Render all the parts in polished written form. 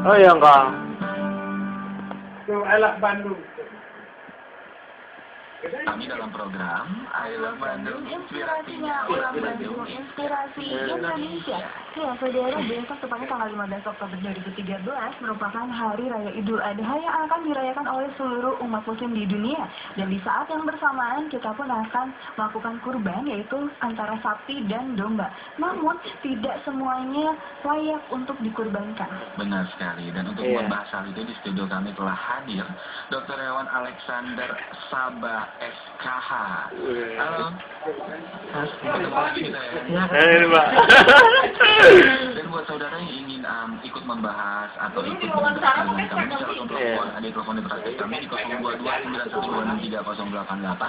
Oh iya, Kang. Tuh, Elak Bandung. Kami dalam program I Love Bandung, inspirasinya Ulang Bandung, inspirasi Indonesia. Ya, saudara, besok tepatnya tanggal 15 Oktober 2013 merupakan Hari Raya Idul Adha yang akan dirayakan oleh seluruh umat muslim di dunia. Dan di saat yang bersamaan kita pun akan melakukan kurban, yaitu antara sapi dan domba. Namun, tidak semuanya layak untuk dikurbankan. Benar sekali, dan untuk membahas hal itu di studio kami telah hadir Dr. Hewan Alexander Sabah SKH. Halo. Ketemu lagi kita ya. Ini, Pak. Dan buat saudara yang ingin ikut membahas atau ikut berbicara dengan kami, bisa langsung telepon. Ada telepon di praktek kami di 022-9126-3088.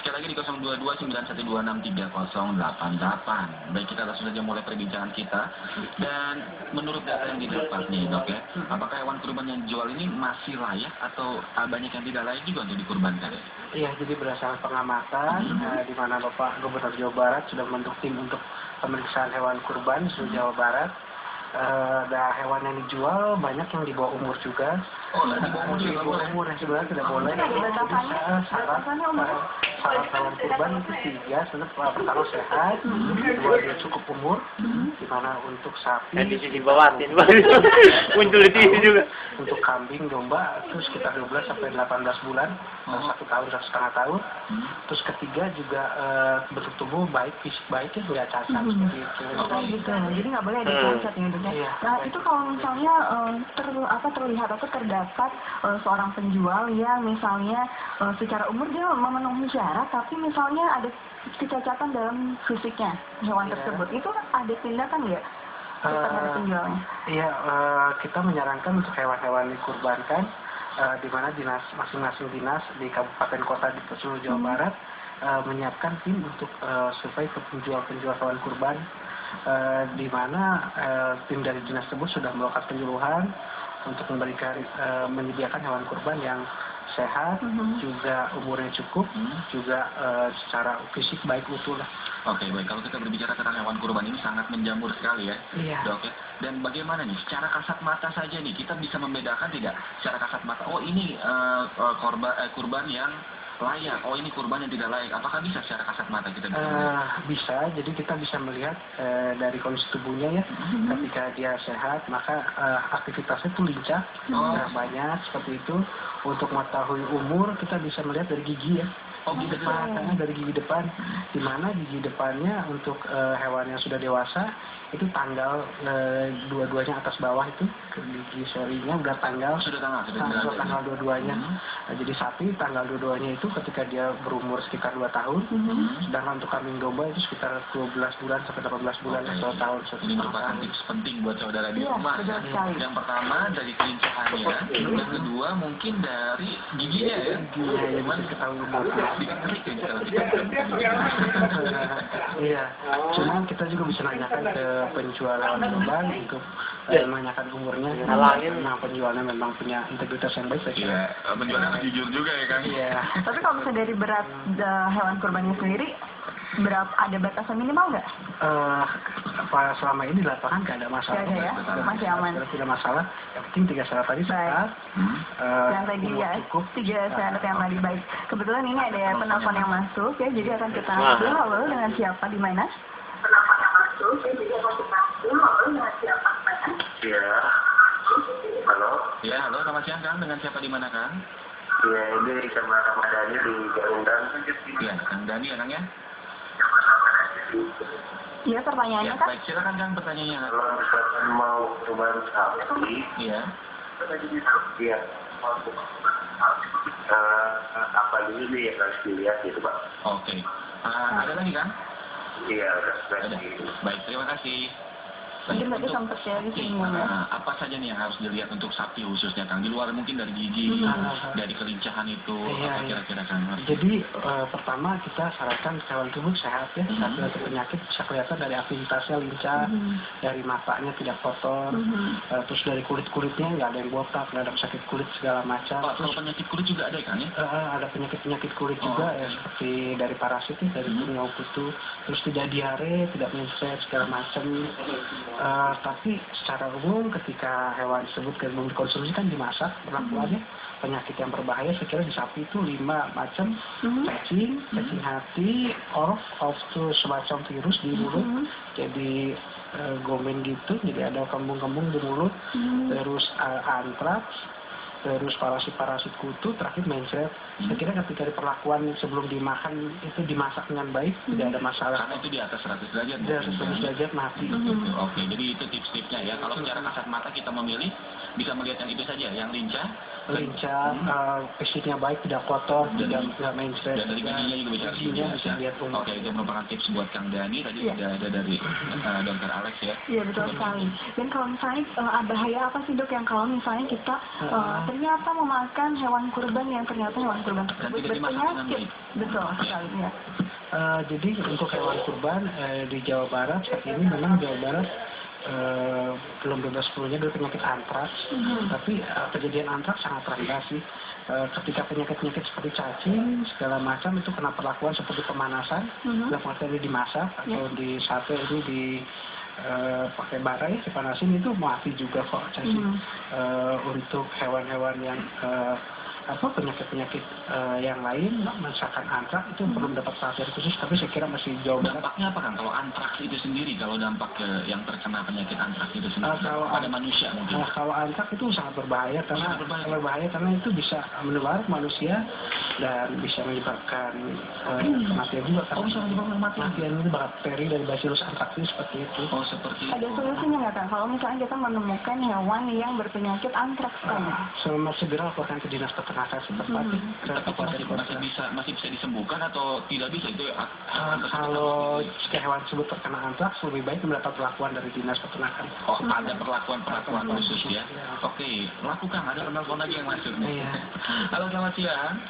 Sekali lagi di 022-9126-3088. Baik, kita langsung saja mulai perbincangan kita. Dan menurut data yang didapat nih, Dok ya, apakah hewan kurban yang dijual ini masih layak atau banyak yang tidak layak juga untuk dikurbankan? Iya, jadi berdasarkan pengamatan, di mana Bapak Gubernur Jawa Barat sudah membentuk tim untuk pemeriksaan hewan kurban di seluruh Jawa Barat. Ada hewan yang dijual, banyak yang di bawah umur juga. Oh, di bawah umur Di juga bawah boleh? umur yang sebenarnya tidak boleh. Syarat hewan kurban itu 3, sebenarnya pertama sehat, kedua dia cukup umur, di mana untuk sapi, Yang di sisi bawatin, Pak. Muncul di TV juga. untuk kambing, domba itu sekitar 12 sampai 18 bulan, 1 tahun, 1,5 tahun. Terus ketiga juga bentuk tubuh baik, fisik baik ya, nggak cacat seperti itu. Oh gitu, jadi nggak boleh ada cacat ya, Dok. Iya. Nah, itu kalau misalnya terlihat atau terdapat seorang penjual yang misalnya secara umur dia memenuhi syarat, tapi misalnya ada kecacatan dalam fisiknya hewan tersebut, itu ada tindakan nggak terhadap penjualnya? Iya, kita menyarankan untuk hewan-hewan dikurbankan, di mana masing-masing dinas di kabupaten kota di seluruh Jawa Barat menyiapkan tim untuk survei ke penjual-penjual hewan kurban, di mana tim dari dinas tersebut sudah melakukan penyuluhan untuk menyediakan hewan kurban yang sehat, juga umurnya cukup, juga secara fisik baik utuh lah. Oke, baik. Kalau kita berbicara tentang hewan kurban ini sangat menjamur sekali ya, Iya. Dok ya. Dan bagaimana nih, secara kasat mata saja nih, kita bisa membedakan tidak secara kasat mata, oh ini kurban yang layak, oh ini kurban yang tidak layak. Apakah bisa secara kasat mata kita bisa melihat? Bisa, jadi kita bisa melihat dari kondisi tubuhnya ya. Ketika dia sehat, maka aktivitasnya itu lincah, banyak seperti itu. Untuk mengetahui umur, kita bisa melihat dari gigi ya. Gigi depan, dari gigi depan, di mana gigi depannya untuk hewan yang sudah dewasa itu tanggal dua-duanya atas bawah itu gigi sorinya udah tanggal tanggal dua-duanya. Jadi sapi tanggal dua-duanya itu ketika dia berumur sekitar 2 tahun, sedangkan untuk kambing domba itu sekitar 12 bulan sampai 18 bulan atau tahun. Ini merupakan tips penting buat saudara di rumah. betul sekali. Yang pertama dari kelincahannya, yang kedua mungkin dari giginya ya. Yang bisa diketahui umurnya. Iya, cuman kita juga bisa nanyakan ke penjual hewan kurban untuk menanyakan umurnya. Nah, penjualnya memang punya integritas yang baik. Iya, penjualnya jujur juga ya kan. Iya. Tapi kalau misalnya dari berat hewan kurbannya sendiri, ada batasan minimal nggak? Selama ini di lapangan nggak ada masalah. Nggak ada ya? Masih aman. Tidak masalah. Yang penting 3 syarat tadi sehat. Yang tadi ya, 3 syarat yang tadi baik. Kebetulan ini ada penelpon yang masuk ya, jadi akan kita ambil. Halo, dengan siapa di mana? Penelpon yang masuk, ya, jadi akan kita ambil. Halo, dengan siapa di mana? Iya. Halo. Ya, halo, selamat siang Kang. Dengan siapa di mana Kang? Iya, ini sama Ramadhani di Garundang. Iya, Kang Dani ya Kang ya? Iya, pertanyaannya kan? Baik, silakan Kang pertanyaannya. Kalau misalkan mau kurban sapi, Iya. iya. Apa dulu nih yang harus dilihat gitu Pak? Oke. Ada lagi Kang? Iya, udah. Baik, terima kasih. Mungkin tadi sempat share di sini ya. Apa saja nih yang harus dilihat untuk sapi khususnya Kang? Di luar mungkin dari gigi, dari kelincahan itu, apa kira-kira Kang? Jadi pertama kita syaratkan hewan tersebut sehat ya, tidak ada penyakit, bisa kelihatan dari aktivitasnya lincah, dari matanya tidak kotor, terus dari kulit-kulitnya nggak ada yang botak, nggak ada sakit kulit segala macam. Kalau penyakit kulit juga ada kan ya? Ada penyakit-penyakit kulit juga ya, seperti dari parasit, dari kunyau kutu, terus tidak diare, tidak menyesat segala macam. Tapi secara umum ketika hewan tersebut belum dikonsumsi kan dimasak perlakuannya. Penyakit yang berbahaya saya kira di sapi itu 5 macam. Cacing hati, orf itu semacam virus di mulut, jadi gomen gitu, jadi ada kembung-kembung di mulut, terus antraks, terus parasit kutu, terakhir mencret. Saya kira ketika di perlakuan sebelum dimakan itu dimasak dengan baik, tidak ada masalah. Karena itu di atas 100 derajat. Di atas 100 derajat mati. Oke, jadi itu tips-tipsnya ya. Kalau secara kasat mata kita memilih, bisa melihat yang itu saja, yang lincah, fisiknya baik, tidak kotor, tidak mencret. Dan dari giginya juga bisa lihat. Oke, itu merupakan tips buat Kang Dani. Tadi sudah ada dari Dr. Alex ya. Iya, betul sekali. Dan kalau misalnya bahaya apa sih dok yang kalau misalnya kita ternyata memakan hewan kurban yang ternyata hewan kurban tersebut berpenyakit? Betul sekali ya. Jadi untuk hewan kurban di Jawa Barat saat ini memang Jawa Barat belum bebas sepenuhnya dari penyakit antraks, tapi kejadian antraks sangat rendah sih. Ketika penyakit-penyakit seperti cacing segala macam itu kena perlakuan seperti pemanasan, dalam artian ini dimasak atau di sate ini di pakai bara ya dipanasin itu mati juga kok cacing. Untuk hewan-hewan yang penyakit-penyakit yang lain, misalkan antraks itu belum dapat perhatian khusus, tapi saya kira masih jauh banget. Dampaknya apa kan kalau antraks itu sendiri, kalau dampak ke yang terkena penyakit antraks itu sendiri pada manusia mungkin? Kalau antraks itu sangat berbahaya karena itu bisa menular ke manusia dan bisa menyebabkan kematian juga. Bisa menyebabkan kematian itu bakteri dari Bacillus anthracis seperti itu. Seperti ada solusinya nggak kan kalau misalnya kita menemukan hewan yang berpenyakit antraks kan? Segera laporkan ke dinas peternakan setempat. Masih bisa disembuhkan atau tidak bisa itu? Kalau hewan tersebut terkena antraks lebih baik mendapat perlakuan dari dinas peternakan. Ada perlakuan khusus ya. Oke, lakukan, ada penelpon lagi yang masuk nih. Halo, selamat siang.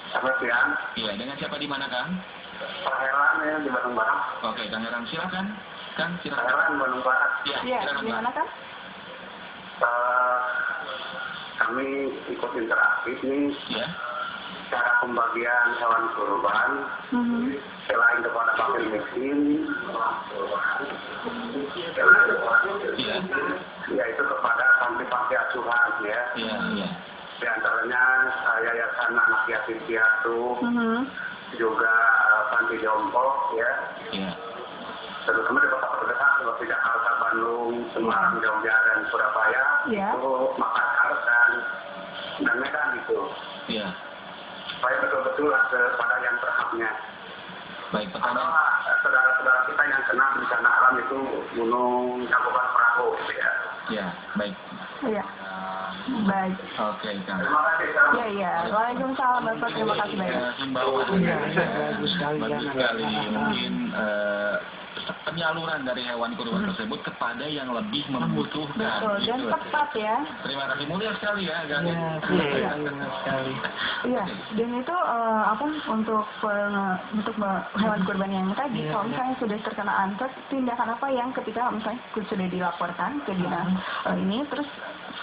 Selamat siang. Iya, dengan siapa di mana Kang? Pak Heran ya di Bandung Barat. Oke, Kang Heran silakan. Kang Pak silakan. Heran Bandung Barat. Iya, di mana kan? Kami ikut interaktif nih. Ya. Cara pembagian hewan kurban selain kepada fakir miskin, yaitu kepada panti-panti asuhan ya. Iya. Di antaranya Yayasan Anak Yatim Piatu, juga panti jompo ya. Iya. Terutama di kota terdekat seperti Jakarta, Bandung, Semarang, Jogja, dan Surabaya, itu Makassar dan Medan itu. Iya. Supaya betul-betul kepada yang berhaknya. Baik, pertanyaan. Saudara-saudara kita yang kena bencana alam itu Gunung Cakupan Perahu gitu ya. Ya, baik. Iya. Baik. Oke, Kang. Terima kasih. Iya. Waalaikumsalam Bapak, terima kasih banyak. Himbauan. Bagus sekali. Mungkin penyaluran dari hewan kurban tersebut kepada yang lebih membutuhkan. Betul, dan tepat ya. Terima kasih, mulia sekali ya. Iya, sekali. Iya, dan itu untuk hewan kurban yang tadi, kalau misalnya sudah terkena antraks, tindakan apa yang ketika misalnya sudah dilaporkan ke dinas ini, terus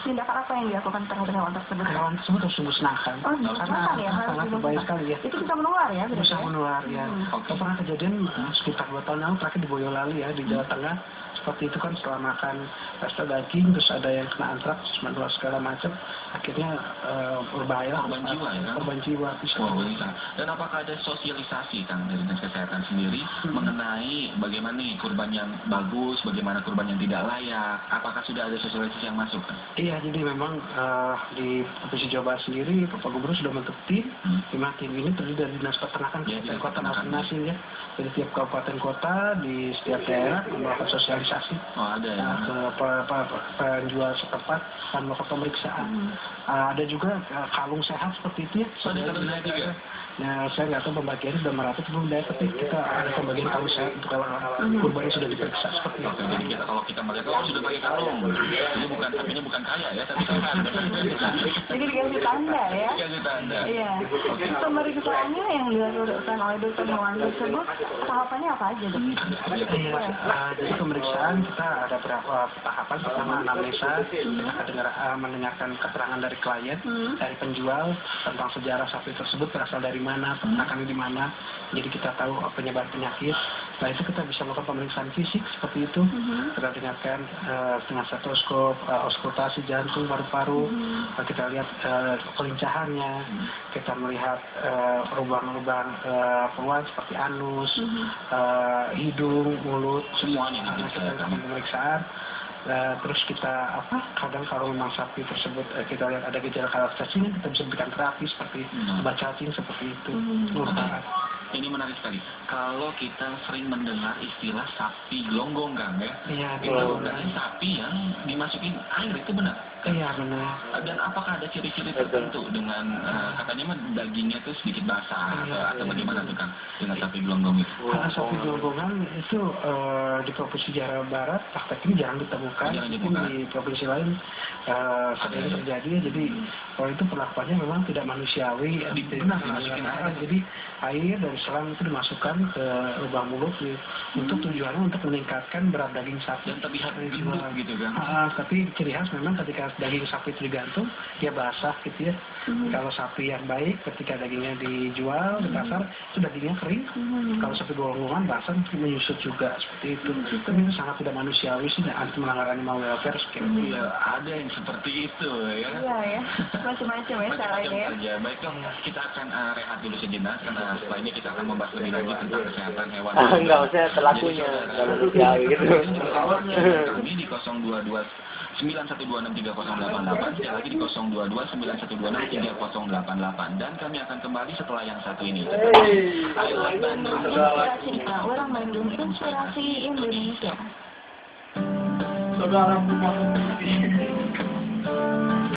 tindakan apa yang dilakukan terhadap hewan tersebut? Hewan tersebut harus dimusnahkan. Dimusnahkan ya, harus sangat berbahaya sekali ya. Itu bisa menular ya? Bisa menular ya. Pernah kejadian sekitar 2 tahun lalu terakhir di Boyolali ya, di Jawa Tengah. Seperti itu kan setelah makan pesta daging, terus ada yang kena antraks, menular segala macam. Akhirnya berbahaya. Korban jiwa bisa. Dan apakah ada sosialisasi Kang dari Dinas Kesehatan sendiri mengenai bagaimana nih kurban yang bagus, bagaimana kurban yang tidak layak? Apakah sudah ada sosialisasi yang masuk Kang? Iya, jadi memang di Provinsi Jawa Barat sendiri, Bapak Gubernur sudah membentuk tim. 5 tim ini terdiri dari dinas peternakan kabupaten kota masing-masing ya. Jadi tiap kabupaten kota di setiap daerah melakukan sosialisasi ke penjual setempat dan melakukan pemeriksaan. Ada juga kalung sehat seperti itu ya. Ada kalung sehat juga. Nah, saya nggak tahu pembagiannya sudah merata belum deh, tapi kita ada pembagian kalung sehat untuk kalau kurban yang sudah diperiksa seperti itu. Jadi kalau kita melihat sudah pakai kalung, ini bukan kaya ya, tapi sehat. Jadi dikasih tanda ya? Dikasih tanda. Iya. Pemeriksaannya yang dilakukan oleh dokter hewan tersebut, tahapannya apa aja dok? Jadi pemeriksaan kita ada berapa tahapan. Pertama anamnesa, kita mendengarkan keterangan dari klien, dari penjual tentang sejarah sapi tersebut berasal dari mana, peternakannya di mana. Jadi kita tahu penyebar penyakit. Nah itu kita bisa melakukan pemeriksaan fisik seperti itu. Kita dengarkan dengan stetoskop, auskultasi jantung, paru-paru. Kita lihat kelincahannya. Kita melihat lubang-lubang peluang seperti anus, hidung, mulut, Semuanya kita diperiksa. lakukan pemeriksaan. Terus kita kadang kalau memang sapi tersebut kita lihat ada gejala kalah cacing, kita bisa berikan terapi seperti obat cacing seperti itu. Ini menarik sekali. Kalau kita sering mendengar istilah sapi gelonggong, Kang, ya. Iya, Itu berarti sapi yang dimasukin air, itu benar. Iya benar. Dan apakah ada ciri-ciri tertentu dengan katanya mah dagingnya itu sedikit basah atau bagaimana tuh, Kang, dengan sapi gelonggong itu? Sapi gelonggongan itu di Provinsi Jawa Barat praktek ini jarang ditemukan. Di provinsi lain sering terjadi. Jadi kalau itu perlakuannya memang tidak manusiawi. Dimasukin air. Jadi air dan selang itu dimasukkan ke lubang mulut untuk tujuannya untuk meningkatkan berat daging sapi. Dan terlihat gendut gitu, kan? Tapi ciri khas memang ketika daging sapi itu digantung, dia basah gitu ya. Kalau sapi yang baik, ketika dagingnya dijual di pasar, itu dagingnya kering. Kalau sapi gelonggongan basah, menyusut juga seperti itu. Tapi itu sangat tidak manusiawi sih, anti melanggar animal welfare. Iya, ada yang seperti itu ya. Iya ya, macam-macam ya caranya ya. Saja. Baik, Dok, kita akan rehat dulu sejenak karena setelah ini kita akan membahas lebih lanjut tentang kesehatan hewan. Enggak usah pelakunya, enggak manusiawi gitu. Kami di 022 9126308, sekali lagi di 022 9126308, dan kami akan kembali setelah yang satu ini. Ayo Bandung. Inspirasi Pak, orang Bandung, inspirasi Indonesia. Saudara